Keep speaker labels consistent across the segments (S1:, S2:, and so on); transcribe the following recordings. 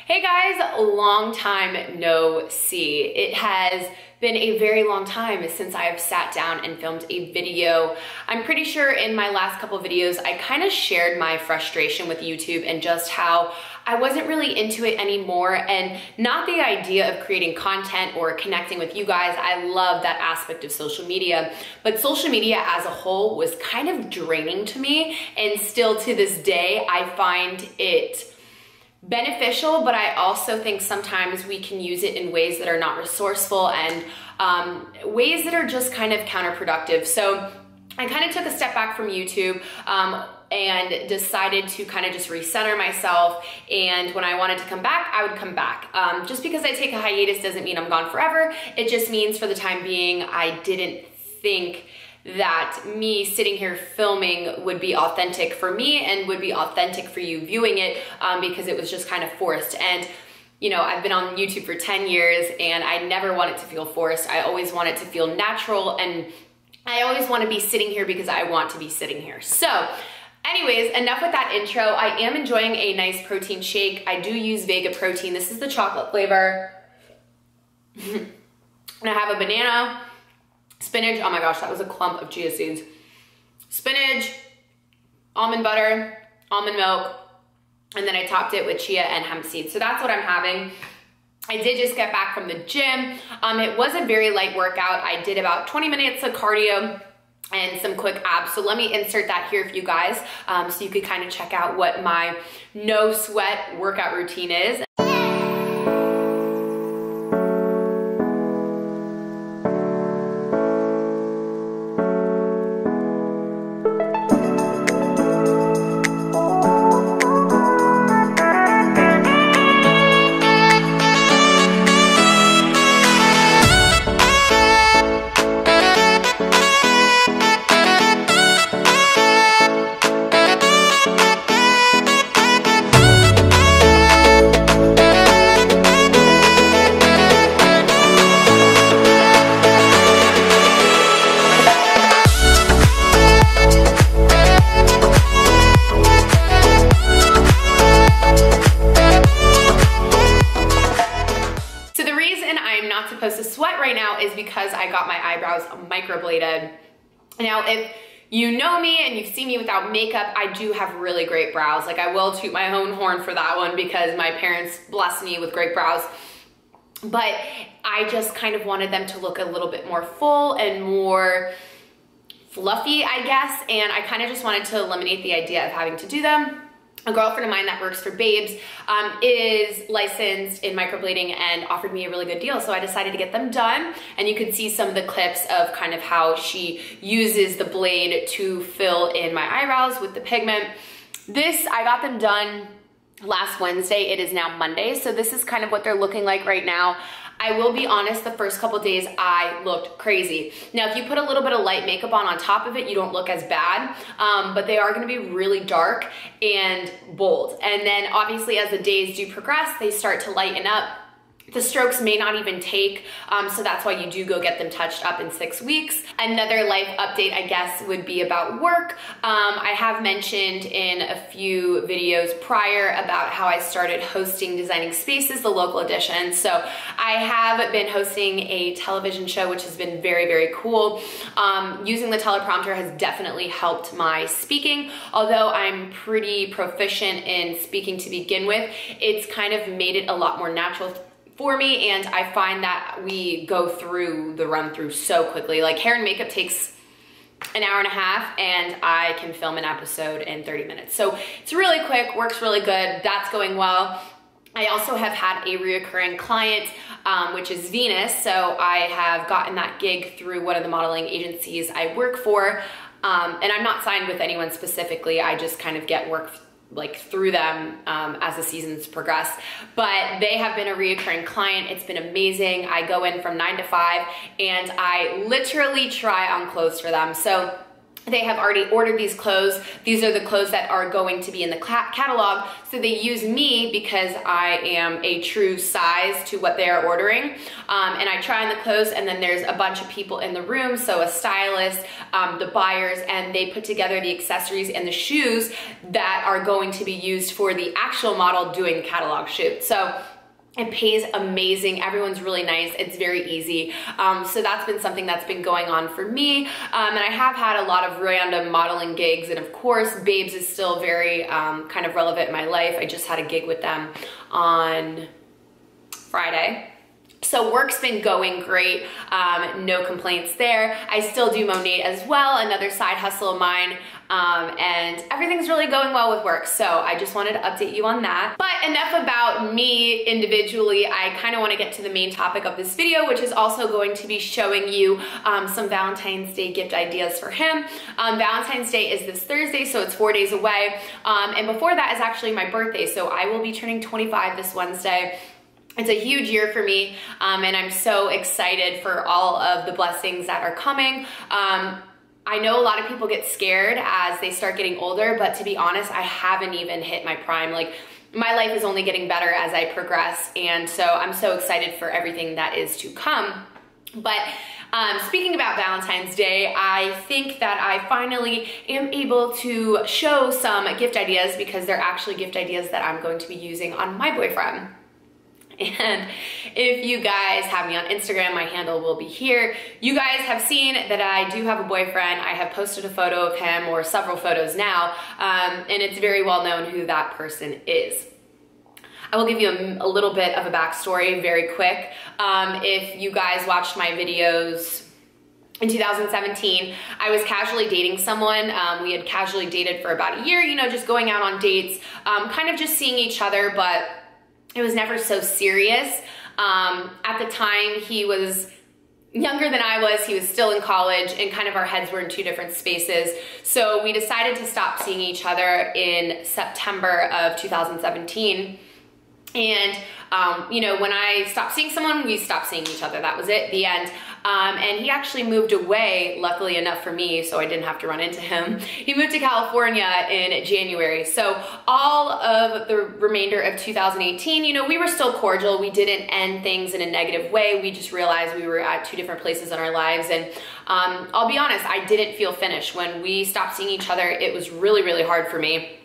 S1: Hey guys, long time no see. It has been a very long time since I have sat down and filmed a video. I'm pretty sure in my last couple videos, I kind of shared my frustration with YouTube and just how I wasn't really into it anymore, and not the idea of creating content or connecting with you guys. I love that aspect of social media, but social media as a whole was kind of draining to me, and still to this day, I find it beneficial, but I also think sometimes we can use it in ways that are not resourceful and ways that are just kind of counterproductive. So I kind of took a step back from YouTube and decided to kind of just recenter myself, and when I wanted to come back, I would come back. Just because I take a hiatus doesn't mean I'm gone forever. It just means for the time being, I didn't think that me sitting here filming would be authentic for me and would be authentic for you viewing it, because it was just kind of forced. And you know, I've been on YouTube for 10 years and I never want it to feel forced. I always want it to feel natural, and I always want to be sitting here because I want to be sitting here. So anyways, enough with that intro. I am enjoying a nice protein shake. I do use Vega protein. This is the chocolate flavor. And I have a banana, spinach, oh my gosh, that was a clump of chia seeds. Spinach, almond butter, almond milk, and then I topped it with chia and hemp seeds. So that's what I'm having. I did just get back from the gym. It was a very light workout. I did about 20 minutes of cardio and some quick abs. So let me insert that here for you guys, so you could kind of check out what my no sweat workout routine is. Supposed to sweat right now is because I got my eyebrows microbladed. Now, if you know me and you've seen me without makeup, I do have really great brows. Like, I will toot my own horn for that one because my parents blessed me with great brows. But I just kind of wanted them to look a little bit more full and more fluffy, I guess. And I kind of just wanted to eliminate the idea of having to do them. A girlfriend of mine that works for Babes is licensed in microblading and offered me a really good deal. So I decided to get them done. And you could see some of the clips of kind of how she uses the blade to fill in my eyebrows with the pigment. I got them done last Wednesday. It is now Monday. So this is kind of what they're looking like right now. I will be honest, the first couple days I looked crazy. Now, if you put a little bit of light makeup on top of it, you don't look as bad, but they are gonna be really dark and bold. And then obviously as the days do progress, they start to lighten up. The strokes may not even take, so that's why you do go get them touched up in 6 weeks. Another life update, I guess, would be about work. I have mentioned in a few videos prior about how I started hosting Designing Spaces, the local edition. So I have been hosting a television show, which has been very, very cool. Using the teleprompter has definitely helped my speaking. Although I'm pretty proficient in speaking to begin with, it's kind of made it a lot more natural for me, and I find that we go through the run through so quickly. Like, hair and makeup takes an hour and a half, and I can film an episode in 30 minutes. So it's really quick, works really good. That's going well. I also have had a reoccurring client, which is Venus. So I have gotten that gig through one of the modeling agencies I work for. And I'm not signed with anyone specifically. I just kind of get work like through them as the seasons progress. But they have been a reoccurring client. It's been amazing. I go in from 9 to 5 and I literally try on clothes for them. So they have already ordered these clothes. These are the clothes that are going to be in the catalog. So they use me because I am a true size to what they are ordering. And I try on the clothes, and then there's a bunch of people in the room, so a stylist, the buyers, and they put together the accessories and the shoes that are going to be used for the actual model doing the catalog shoot. So it pays amazing. Everyone's really nice. It's very easy. So that's been something that's been going on for me. And I have had a lot of random modeling gigs. And of course, Babes is still very kind of relevant in my life. I just had a gig with them on Friday. So work's been going great, no complaints there. I still do Monat as well, another side hustle of mine, and everything's really going well with work. So I just wanted to update you on that. But enough about me individually. I kind of want to get to the main topic of this video, which is also going to be showing you some Valentine's Day gift ideas for him. Valentine's Day is this Thursday, so it's 4 days away. And before that is actually my birthday, so I will be turning 25 this Wednesday. It's a huge year for me, and I'm so excited for all of the blessings that are coming. I know a lot of people get scared as they start getting older, but to be honest, I haven't even hit my prime. Like, my life is only getting better as I progress, and so I'm so excited for everything that is to come. But speaking about Valentine's Day, I think that I finally am able to show some gift ideas, because they're actually gift ideas that I'm going to be using on my boyfriend. And if you guys have me on Instagram, my handle will be here. You guys have seen that I do have a boyfriend. I have posted a photo of him, or several photos now, and it's very well known who that person is. I will give you a little bit of a backstory very quick. If you guys watched my videos in 2017, I was casually dating someone. We had casually dated for about a year, you know, just going out on dates, kind of just seeing each other, but it was never so serious. At the time, he was younger than I was. He was still in college, and kind of our heads were in two different spaces. So we decided to stop seeing each other in September of 2017. And you know, when I stopped seeing someone, we stopped seeing each other. That was it, the end. And he actually moved away, luckily enough for me, so I didn't have to run into him. He moved to California in January. So all of the remainder of 2018, you know, we were still cordial. We didn't end things in a negative way. We just realized we were at two different places in our lives. And I'll be honest, I didn't feel finished. When we stopped seeing each other, it was really, really hard for me,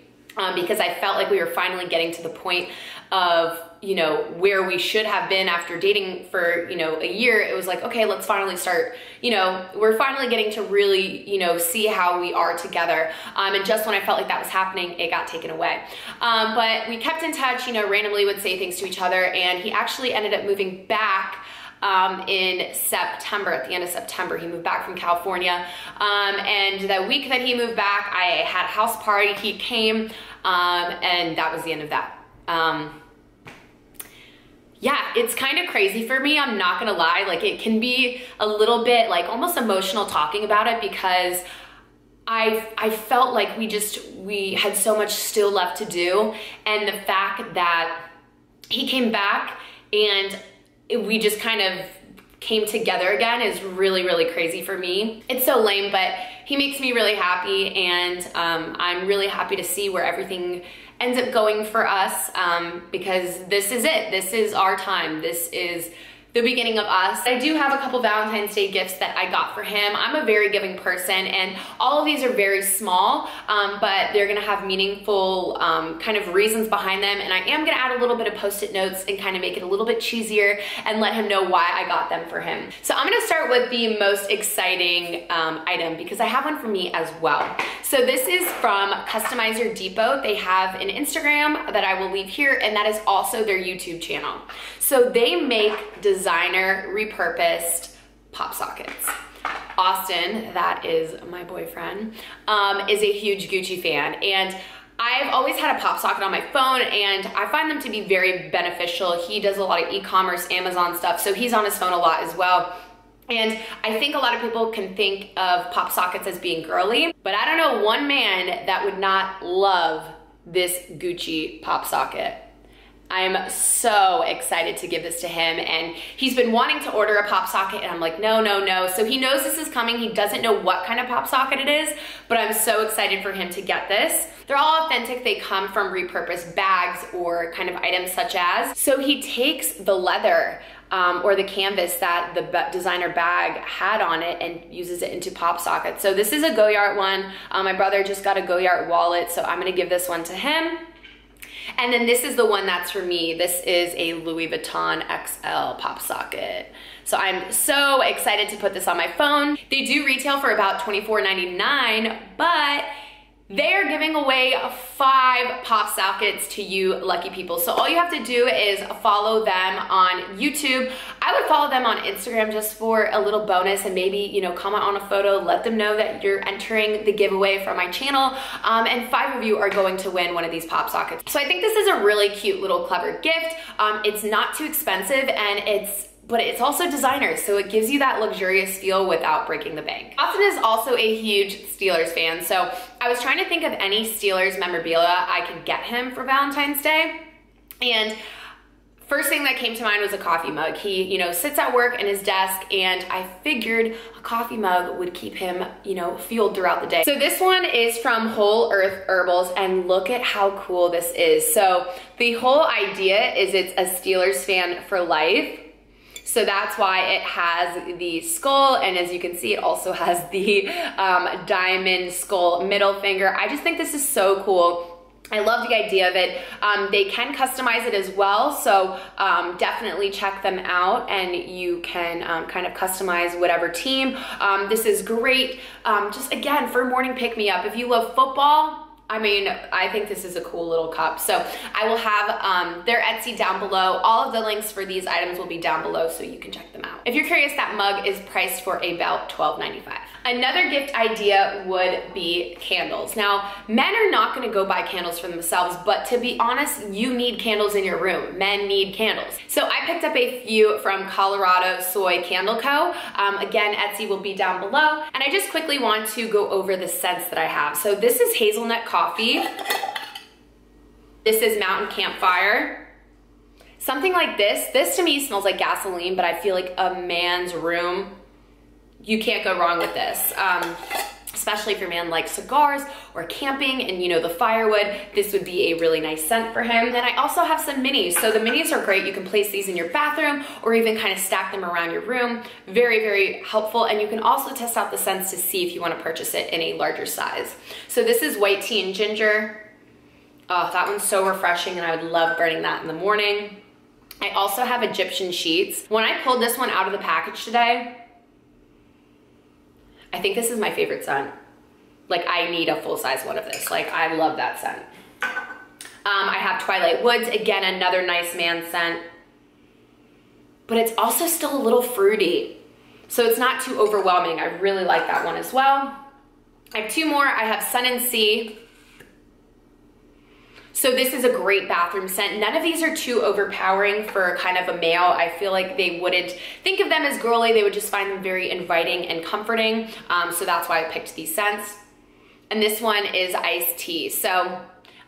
S1: because I felt like we were finally getting to the point of, you know, where we should have been after dating for, you know, a year. It was like, okay, let's finally start, you know, we're finally getting to really, you know, see how we are together. And just when I felt like that was happening, it got taken away. But we kept in touch, you know, randomly would say things to each other, and he actually ended up moving back in September, at the end of September. He moved back from California. And the week that he moved back, I had a house party. He came, and that was the end of that. Yeah, it's kind of crazy for me, I'm not gonna lie. Like, it can be a little bit like almost emotional talking about it, because I felt like we had so much still left to do. And the fact that he came back and we just kind of came together again is really, really crazy for me. It's so lame, but he makes me really happy, and I'm really happy to see where everything ends up going for us, because this is it. This is our time. This is the beginning of us. I do have a couple Valentine's Day gifts that I got for him. I'm a very giving person, and all of these are very small, but they're gonna have meaningful kind of reasons behind them, and I am gonna add a little bit of post-it notes and kind of make it a little bit cheesier and let him know why I got them for him. So I'm gonna start with the most exciting item, because I have one for me as well. So this is from Customizer Depot. They have an Instagram that I will leave here, and that is also their YouTube channel. So they make designer repurposed pop sockets. Austin, that is my boyfriend, is a huge Gucci fan, and I've always had a pop socket on my phone, and I find them to be very beneficial. He does a lot of e-commerce, Amazon stuff, so he's on his phone a lot as well. And I think a lot of people can think of pop sockets as being girly, but I don't know one man that would not love this Gucci pop socket. I'm so excited to give this to him, and he's been wanting to order a pop socket, and I'm like, no, no, no. So he knows this is coming. He doesn't know what kind of pop socket it is, but I'm so excited for him to get this. They're all authentic. They come from repurposed bags or kind of items such as. So he takes the leather or the canvas that the designer bag had on it and uses it into pop sockets. So this is a Goyard one. My brother just got a Goyard wallet, so I'm gonna give this one to him. And then this is the one that's for me. This is a Louis Vuitton XL pop socket. So I'm so excited to put this on my phone. They do retail for about $24.99, but they're giving away 5 pop sockets to you lucky people. So all you have to do is follow them on YouTube. I would follow them on Instagram just for a little bonus, and maybe, you know, comment on a photo, let them know that you're entering the giveaway from my channel, and 5 of you are going to win one of these pop sockets. So I think this is a really cute little clever gift. It's not too expensive, and but it's also designer, so it gives you that luxurious feel without breaking the bank. Austin is also a huge Steelers fan, so I was trying to think of any Steelers memorabilia I could get him for Valentine's Day, and first thing that came to mind was a coffee mug. He, you know, sits at work in his desk, and I figured a coffee mug would keep him, you know, fueled throughout the day. So this one is from Whole Earth Herbals, and look at how cool this is. So the whole idea is it's a Steelers fan for life. So that's why it has the skull, and as you can see, it also has the diamond skull middle finger. I just think this is so cool. I love the idea of it. They can customize it as well, so definitely check them out, and you can kind of customize whatever team. This is great, just again, for morning pick-me-up. If you love football, I mean, I think this is a cool little cup. So I will have their Etsy down below. All of the links for these items will be down below, so you can check them out. If you're curious, that mug is priced for about $12.95. Another gift idea would be candles. Now, men are not gonna go buy candles for themselves, but to be honest, you need candles in your room. Men need candles. So I picked up a few from Colorado Soy Candle Co. Again, Etsy will be down below. And I just quickly want to go over the scents that I have. So this is Hazelnut Coffee. This is Mountain Campfire. Something like this to me smells like gasoline, but I feel like a man's room, you can't go wrong with this. Especially if your man likes cigars or camping and, you know, the firewood, this would be a really nice scent for him. Then I also have some minis. So the minis are great. You can place these in your bathroom or even kind of stack them around your room. Very, very helpful. And you can also test out the scents to see if you want to purchase it in a larger size. So this is white tea and ginger. Oh, that one's so refreshing, and I would love burning that in the morning. I also have Egyptian sheets. When I pulled this one out of the package today, I think this is my favorite scent. Like, I need a full-size one of this. Like, I love that scent. I have Twilight Woods, again, another nice man scent. But it's also still a little fruity, so it's not too overwhelming. I really like that one as well. I have 2 more. I have Sun and Sea. So this is a great bathroom scent. None of these are too overpowering for kind of a male. I feel like they wouldn't think of them as girly. They would just find them very inviting and comforting. So that's why I picked these scents. And this one is iced tea. So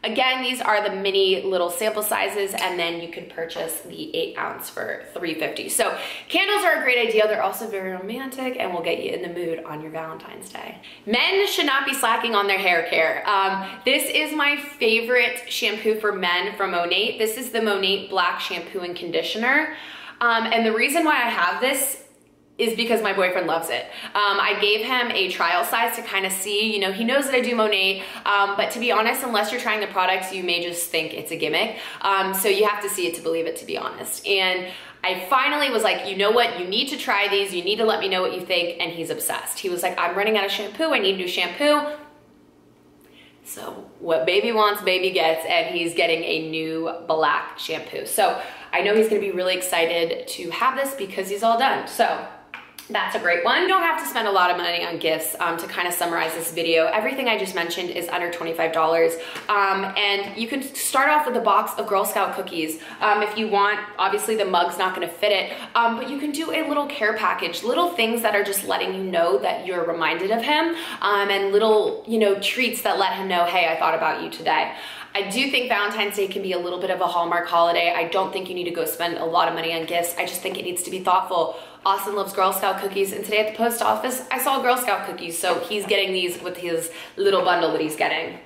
S1: again, these are the mini little sample sizes, and then you can purchase the 8 ounce for $3.50. So candles are a great idea. They're also very romantic and will get you in the mood on your Valentine's Day. Men should not be slacking on their hair care. This is my favorite shampoo for men from Monat. This is the Monat Black Shampoo and Conditioner. And the reason why I have this is because my boyfriend loves it. I gave him a trial size to kind of see, you know, he knows that I do Monat, but to be honest, unless you're trying the products, you may just think it's a gimmick. So you have to see it to believe it, to be honest. And I finally was like, you know what, you need to try these, you need to let me know what you think, and he's obsessed. He was like, I'm running out of shampoo, I need new shampoo. So what baby wants, baby gets, and he's getting a new black shampoo. So I know he's gonna be really excited to have this because he's all done. So that's a great one. You don't have to spend a lot of money on gifts. To kind of summarize this video, everything I just mentioned is under $25. And you can start off with a box of Girl Scout cookies. If you want, obviously the mug's not gonna fit it, but you can do a little care package, little things that are just letting you know that you're reminded of him, and little, you know, treats that let him know, hey, I thought about you today. I do think Valentine's Day can be a little bit of a Hallmark holiday. I don't think you need to go spend a lot of money on gifts. I just think it needs to be thoughtful. Austin loves Girl Scout cookies, and today at the post office, I saw Girl Scout cookies, so he's getting these with his little bundle that he's getting.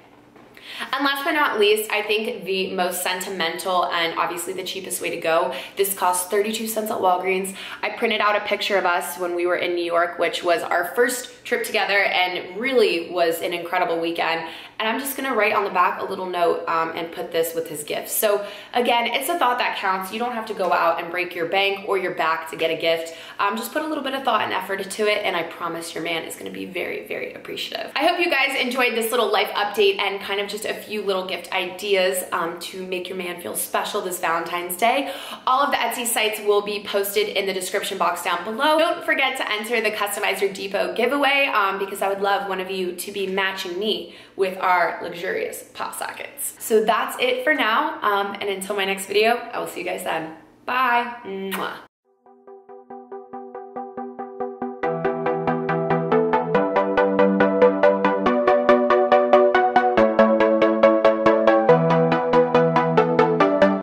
S1: And last but not least, I think the most sentimental and obviously the cheapest way to go, this cost 32 cents at Walgreens. I printed out a picture of us when we were in New York, which was our first trip together and really was an incredible weekend. And I'm just gonna write on the back a little note and put this with his gift. So again, it's a thought that counts. You don't have to go out and break your bank or your back to get a gift. Just put a little bit of thought and effort into it, and I promise your man is gonna be very, very appreciative. I hope you guys enjoyed this little life update and kind of just a few little gift ideas to make your man feel special this Valentine's Day. All of the Etsy sites will be posted in the description box down below. Don't forget to enter the Customize Your Depot giveaway because I would love one of you to be matching me with our luxurious pop sockets. So that's it for now, and until my next video, I will see you guys then. Bye. Mwah.